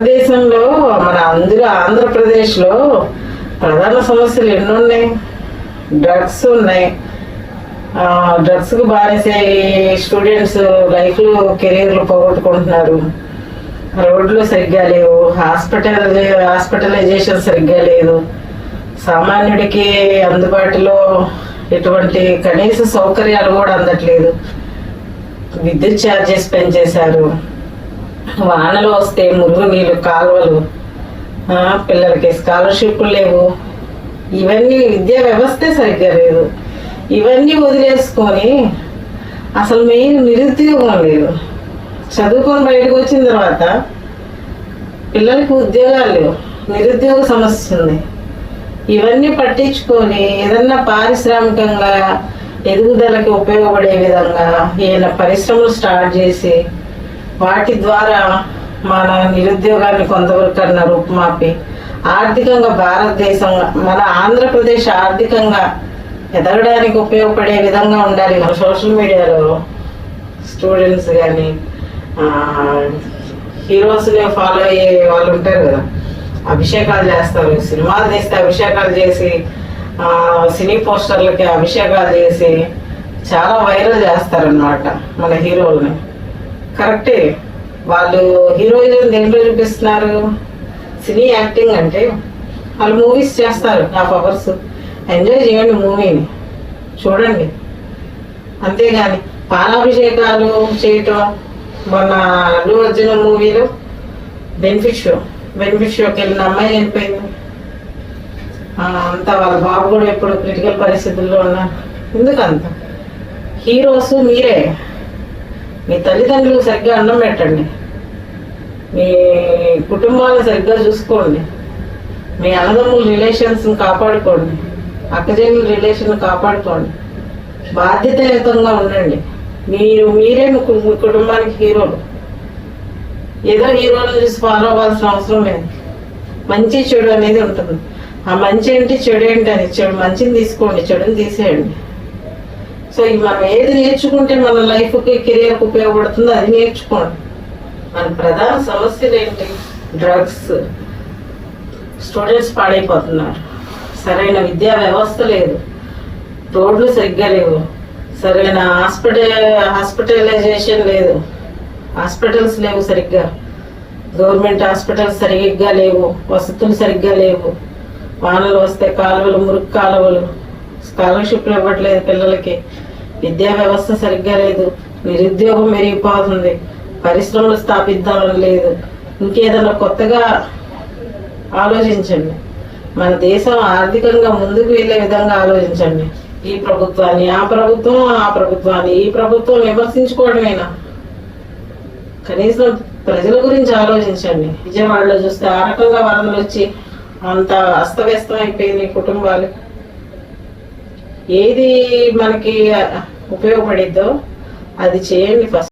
దేశంలో మన ఆంధ్రప్రదేశ్లో ప్రధాన సమస్యలు ఎన్ని ఉన్నాయి. డ్రగ్స్ ఉన్నాయి. డ్రగ్స్కు బానిసై స్టూడెంట్స్ లైఫ్లో కెరీర్లు పోగొట్టుకుంటున్నారు. రోడ్లు సరిగ్గా లేవు. హాస్పిటలైజేషన్ సరిగ్గా లేదు. సామాన్యుడికి అందుబాటులో ఎటువంటి కనీస సౌకర్యాలు కూడా అందట్లేదు. విద్యుత్ ఛార్జెస్ పెంచేశారు. వానలు వస్తే మురుగు నీళ్ళు, కాలువలు, పిల్లలకి స్కాలర్షిప్లు లేవు. ఇవన్నీ విద్యా వ్యవస్థే సరిగ్గా లేదు. ఇవన్నీ వదిలేసుకొని అసలు మెయిన్ నిరుద్యోగం లేదు. చదువుకొని బయటకు వచ్చిన తర్వాత పిల్లలకి ఉద్యోగాలు లేవు. నిరుద్యోగ సమస్య ఉంది. ఇవన్నీ పట్టించుకొని ఏదన్నా పారిశ్రామికంగా ఎదుగుదలకి ఉపయోగపడే విధంగా ఏదైనా పరిశ్రమలు స్టార్ట్ చేసి వాటి ద్వారా మన నిరుద్యోగాన్ని కొంతవరకన్నా రూపుమాపి ఆర్థికంగా భారతదేశం, మన ఆంధ్రప్రదేశ్ ఆర్థికంగా ఎదగడానికి ఉపయోగపడే విధంగా ఉండాలి. మన సోషల్ మీడియాలో స్టూడెంట్స్ కానీ హీరోస్ని ఫాలో అయ్యే వాళ్ళు ఉంటారు కదా, అభిషేకాలు చేస్తారు. సినిమాలు తీస్తే అభిషేకాలు చేసి, సినీ పోస్టర్లకి అభిషేకాలు చేసి చాలా వైరల్ చేస్తారనమాట మన హీరోలని. కరెక్టే, వాళ్ళు హీరోయిజం దేంట్లో చూపిస్తున్నారు? సినీ యాక్టింగ్ అంటే వాళ్ళు మూవీస్ చేస్తారు. 1/2 hours ఎంజాయ్ చేయండి, మూవీని చూడండి. అంతేగాని పాలాభిషేకాలు చేయటం. మొన్న అల్లు అర్జున్ మూవీలో బెనిఫిట్ షోకి వెళ్ళిన అమ్మాయి చనిపోయింది. అంతా వాళ్ళ బాబు కూడా ఎప్పుడు క్రిటికల్ పరిస్థితుల్లో ఉన్నారు. ఎందుకంత? హీరోస్ మీరే. మీ తల్లిదండ్రులకు సరిగ్గా అన్నం పెట్టండి. మీ కుటుంబాలను సరిగ్గా చూసుకోండి. మీ అన్నదమ్ముల రిలేషన్స్ని కాపాడుకోండి. అక్కజెల్లుల రిలేషన్ కాపాడుకోండి. బాధ్యతాయుతంగా ఉండండి. మీరే మీ కుటుంబానికి హీరోలు. ఏదో హీరోలను చూసి ఫాలో అవ్వాల్సిన అవసరం లేదు. మంచి చెడు అనేది ఉంటుంది. ఆ మంచి ఏంటి, చెడు ఏంటి అని మంచిని తీసుకోండి, చెడుని తీసేయండి. సో మనం ఏది నేర్చుకుంటే మన లైఫ్కి, కెరియర్కి ఉపయోగపడుతుందో అది నేర్చుకోండి. మన ప్రధాన సమస్యలు ఏంటి? డ్రగ్స్. స్టూడెంట్స్ పాడైపోతున్నారు. సరైన విద్యా వ్యవస్థ లేదు. రోడ్లు సరిగ్గా లేవు. సరైన హాస్పిటలైజేషన్ లేదు. హాస్పిటల్స్ లేవు సరిగ్గా. గవర్నమెంట్ హాస్పిటల్స్ సరిగ్గా లేవు. వసతులు సరిగ్గా లేవు. వానలు వస్తే కాలువలు, మురుగు కాలువలు. స్కాలర్షిప్లు ఇవ్వట్లేదు పిల్లలకి. విద్యా వ్యవస్థ సరిగ్గా లేదు. నిరుద్యోగం పెరిగిపోతుంది. పరిశ్రమలు స్థాపిద్దామని లేదు. ఇంకేదన్నా కొత్తగా ఆలోచించండి. మన దేశం ఆర్థికంగా ముందుకు వెళ్ళే విధంగా ఆలోచించండి. ఈ ప్రభుత్వాన్ని, ఆ ప్రభుత్వాన్ని, ఈ ప్రభుత్వం విమర్శించుకోవడమేనా? కనీసం ప్రజల గురించి ఆలోచించండి. విజయవాడలో చూస్తే ఆ రకంగా వరదలు వచ్చి అంత అస్తవ్యస్తం అయిపోయింది కుటుంబాలు. ఏది మనకి ఉపయోగపడిద్దో అది చేయండి ఫస్ట్.